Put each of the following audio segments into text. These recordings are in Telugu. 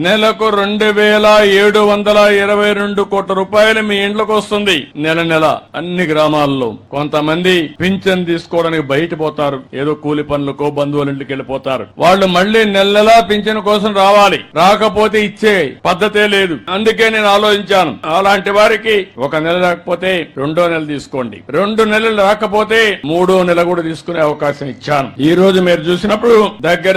నెలకు 2,722 కోట్ల రూపాయలు మీ ఇంట్లోకి వస్తుంది నెల నెల అన్ని గ్రామాల్లో. కొంతమంది పింఛన్ తీసుకోవడానికి బయట పోతారు, ఏదో కూలి పనులకో బంధువుల ఇంటికి వెళ్ళిపోతారు. వాళ్ళు మళ్లీ నెల నెలా పింఛన్ కోసం రావాలి, రాకపోతే ఇచ్చే పద్ధతే లేదు. అందుకే నేను ఆలోచించాను, అలాంటి వారికి ఒక నెల రాకపోతే 2వ నెల తీసుకోండి, 2 నెలలు రాకపోతే 3వ నెల కూడా తీసుకునే అవకాశం ఇచ్చాను. ఈ రోజు మీరు చూసినప్పుడు దగ్గర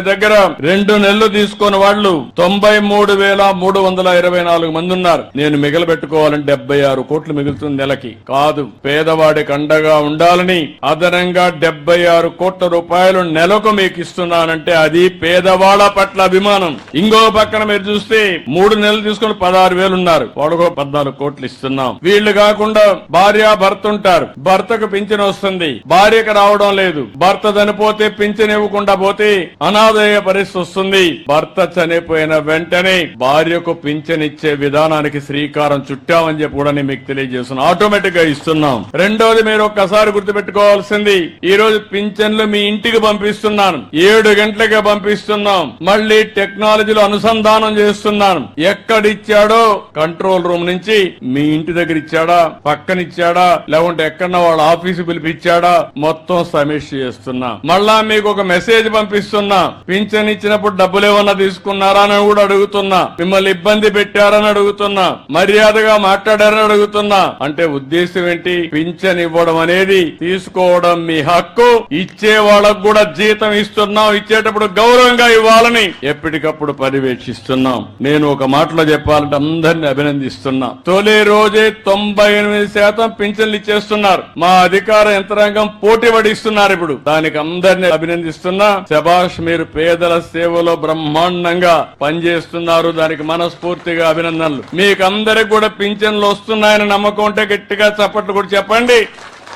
2 నెలలు తీసుకున్న వాళ్ళు 93,324 మంది ఉన్నారు. నేను మిగలబెట్టుకోవాలని 76 కోట్లు మిగులుతుంది నెలకి. కాదు, పేదవాడికి అండగా ఉండాలని అదనంగా 76 కోట్ల రూపాయలు నెలకు మీకు ఇస్తున్నానంటే అది పేదవాళ్ల పట్ల అభిమానం. ఇంకో పక్కన మీరు చూస్తే 3 నెలలు తీసుకుని 16,000 ఉన్నారు, వాడుకో 14 కోట్లు ఇస్తున్నాం. వీళ్లు కాకుండా భార్య భర్త ఉంటారు, భర్తకు పింఛన్ వస్తుంది, భార్యకు రావడం లేదు, భర్త చనిపోతే పింఛన్ ఇవ్వకుండా పోతే అనాథయ్యే పరిస్థితి వస్తుంది. భర్త చనిపోయిన వెంటనే భార్యకు పింఛన్ ఇచ్చే విధానానికి శ్రీకారం చుట్టామని చెప్పి కూడా నేను మీకు తెలియజేస్తున్నాను. ఆటోమేటిక్ గా ఇస్తున్నాం. రెండోది మీరు ఒక్కసారి గుర్తుపెట్టుకోవాల్సింది, ఈ రోజు పింఛన్లు మీ ఇంటికి పంపిస్తున్నాను, 7 గంటలకే పంపిస్తున్నాం. మళ్ళీ టెక్నాలజీలో అనుసంధానం చేస్తున్నాను. ఎక్కడిచ్చాడో కంట్రోల్ రూమ్ నుంచి మీ ఇంటి దగ్గర ఇచ్చాడా, పక్కనిచ్చాడా, లేకుంటే ఎక్కడన్నా వాళ్ళ ఆఫీసు పిలిపిచ్చాడా, మొత్తం సమీక్ష చేస్తున్నా. మళ్ళా మీకు ఒక మెసేజ్ పంపిస్తున్నా, పింఛన్ ఇచ్చినప్పుడు డబ్బులు ఏమన్నా తీసుకున్నారా అని కూడా అడుగుతున్నా, మిమ్మల్ని ఇబ్బంది పెట్టారని అడుగుతున్నా, మర్యాదగా మాట్లాడారని అడుగుతున్నా. అంటే ఉద్దేశం ఏంటి? పింఛన్ ఇవ్వడం అనేది తీసుకోవడం మీ హక్కు, ఇచ్చే వాళ్ళకు కూడా జీతం ఇస్తున్నాం, ఇచ్చేటప్పుడు గౌరవంగా ఇవ్వాలని ఎప్పటికప్పుడు పర్యవేక్షిస్తున్నాం. నేను ఒక మాటలో చెప్పాలంటే అందరిని అభినందిస్తున్నా. తొలి రోజే 98% పింఛన్లు ఇచ్చేస్తున్నారు. మా అధికార యంత్రాంగం పోటీ పడిస్తున్నారు. ఇప్పుడు దానికి అందరిని అభినందిస్తున్నా. శభాష్, మీరు పేదల సేవలో బ్రహ్మాండంగా పనిచేస్తున్నారు, దానికి మనస్ఫూర్తిగా అభినందనలు. మీకు అందరికి కూడా పింఛన్లు వస్తున్నాయని నమ్మకం ఉంటే గట్టిగా చప్పట్లు కూడా చెప్పండి,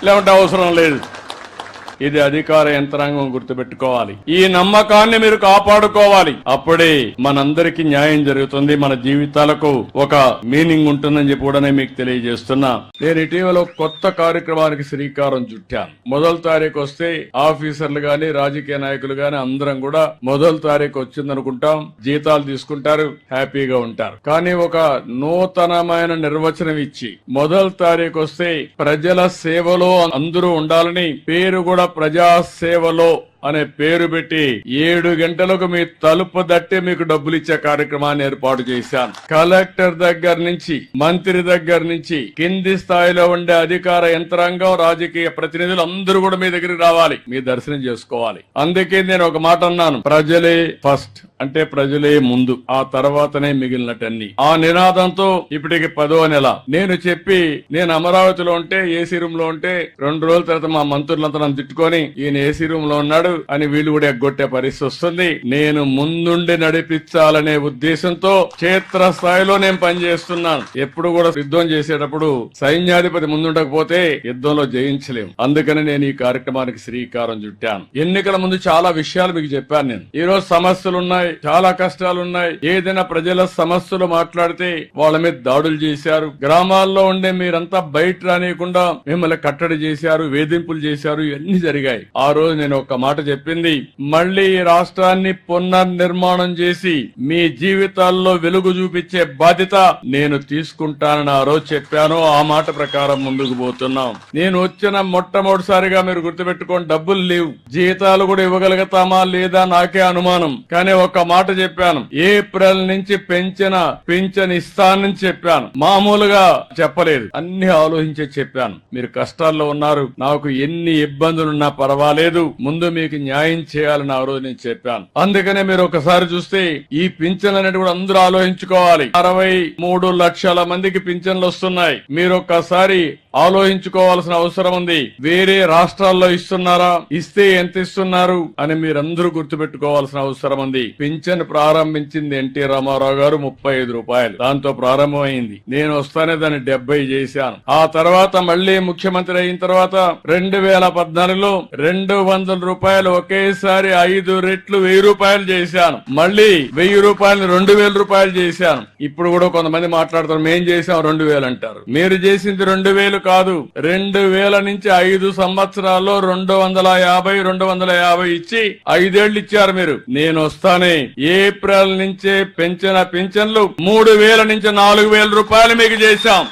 లేకుంటే అవసరం లేదు. ఇది అధికార యంత్రాంగం గుర్తుపెట్టుకోవాలి. ఈ నమ్మకాన్ని మీరు కాపాడుకోవాలి. అప్పుడే మనందరికీ న్యాయం జరుగుతుంది, మన జీవితాలకు ఒక మీనింగ్ ఉంటుందని చెప్పి కూడా మీకు తెలియజేస్తున్నా. నేను ఇటీవల కొత్త కార్యక్రమానికి శ్రీకారం చుట్టాను. 1వ తారీఖు వస్తే ఆఫీసర్లు గాని రాజకీయ నాయకులు గాని అందరం కూడా 1వ తారీఖు వచ్చిందనుకుంటాం, జీతాలు తీసుకుంటారు, హ్యాపీగా ఉంటారు. కానీ ఒక నూతనమైన నిర్వచనం ఇచ్చి 1వ తారీఖు వస్తే ప్రజల సేవలో అందరూ ఉండాలని, పేరు కూడా ప్రజాసేవలో అనే పేరు పెట్టి 7 గంటలకు మీ తలుపు దట్టి మీకు డబ్బులు ఇచ్చే కార్యక్రమాన్ని ఏర్పాటు చేశాను. కలెక్టర్ దగ్గర నుంచి, మంత్రి దగ్గర నుంచి, కింది స్థాయిలో ఉండే అధికార యంత్రాంగం, రాజకీయ ప్రతినిధులు అందరూ కూడా మీ దగ్గరికి రావాలి, మీ దర్శనం చేసుకోవాలి. అందుకే నేను ఒక మాట అన్నాను, ప్రజలే ఫస్ట్, అంటే ప్రజలే ముందు, ఆ తర్వాతనే మిగిలినటన్ని. ఆ నినాదంతో ఇప్పటికి 10వ నెల నేను చెప్పి, నేను అమరావతిలో ఉంటే ఏసీ రూమ్ లో ఉంటే 2 రోజుల తర్వాత మా మంత్రులంతా నన్ను తిట్టుకొని ఈయన ఏసీ రూమ్ లో ఉన్నాడు అని వీళ్ళు కూడా ఎగ్గొట్టే పరిస్థితి వస్తుంది. నేను ముందుండి నడిపించాలనే ఉద్దేశంతో క్షేత్ర స్థాయిలో నేను పనిచేస్తున్నాను. ఎప్పుడు కూడా యుద్ధం చేసేటప్పుడు సైన్యాధిపతి ముందుండకపోతే యుద్ధంలో జయించలేము. అందుకని నేను ఈ కార్యక్రమానికి శ్రీకారం చుట్టాను. ఎన్నికల ముందు చాలా విషయాలు మీకు చెప్పాను. నేను ఈ రోజు సమస్యలున్నాయి, చాలా కష్టాలున్నాయి. ఏదైనా ప్రజల సమస్యలు మాట్లాడితే వాళ్ళ మీద దాడులు చేశారు, గ్రామాల్లో ఉండే మీరంతా బయట రానియకుండా మిమ్మల్ని కట్టడి చేశారు, వేధింపులు చేశారు, ఇవన్నీ జరిగాయి. ఆ రోజు నేను ఒక మాట చెప్పింది, మళ్లీ ఈ రాష్ట్రాన్ని పునర్నిర్మాణం చేసి మీ జీవితాల్లో వెలుగు చూపించే బాధ్యత నేను తీసుకుంటానని ఆ రోజు చెప్పాను. ఆ మాట ప్రకారం ముందుకు పోతున్నాం. నేను వచ్చిన మొట్టమొదటిసారిగా మీరు గుర్తుపెట్టుకోండి, డబ్బులు లేవు, జీతాలు కూడా ఇవ్వగలుగుతామా లేదా నాకే అనుమానం. కానీ ఒక మాట చెప్పాను, ఏప్రిల్ నుంచి పెంచిన పింఛన్ ఇస్తానని చెప్పాను. మామూలుగా చెప్పలేదు, అన్ని ఆలోచించే చెప్పాను. మీరు కష్టాల్లో ఉన్నారు, నాకు ఎన్ని ఇబ్బందులున్నా పర్వాలేదు, ముందు మీకు న్యాయం చేయాలని ఆ రోజు నేను చెప్పాను. అందుకనే మీరు ఒకసారి చూస్తే ఈ పింఛన్లు అనేది కూడా అందరూ ఆలోచించుకోవాలి. 63 లక్షల మందికి పింఛన్లు వస్తున్నాయి. మీరు ఒక్కసారి ఆలోచించుకోవాల్సిన అవసరం ఉంది. వేరే రాష్ట్రాల్లో ఇస్తున్నారా, ఇస్తే ఎంత ఇస్తున్నారు అని మీరందరూ గుర్తుపెట్టుకోవాల్సిన అవసరం ఉంది. పింఛన్ ప్రారంభించింది ఎన్టీ రామారావు గారు 35 రూపాయలు, దాంతో ప్రారంభమైంది. నేను వస్తానే దాన్ని 70 చేశాను. ఆ తర్వాత మళ్లీ ముఖ్యమంత్రి అయిన తర్వాత 2014లో 200 రూపాయలు ఒకేసారి 5 రెట్లు 1000 రూపాయలు చేశాను. మళ్లీ 1000 రూపాయలు 2000 రూపాయలు చేశాను. ఇప్పుడు కూడా కొంతమంది మాట్లాడతారు, మేం చేశాం 2000 అంటారు. మీరు చేసింది 2000 కాదు, 2000 నుంచి 5 సంవత్సరాల్లో 250 ఇచ్చి 5 ఏళ్లు ఇచ్చారు మీరు. నేను వస్తానే రాగానే ఏప్రిల్ నుంచే పెంచిన పింఛన్లు 3,000 నుంచి 4,000 రూపాయలు మీకు చేశాం.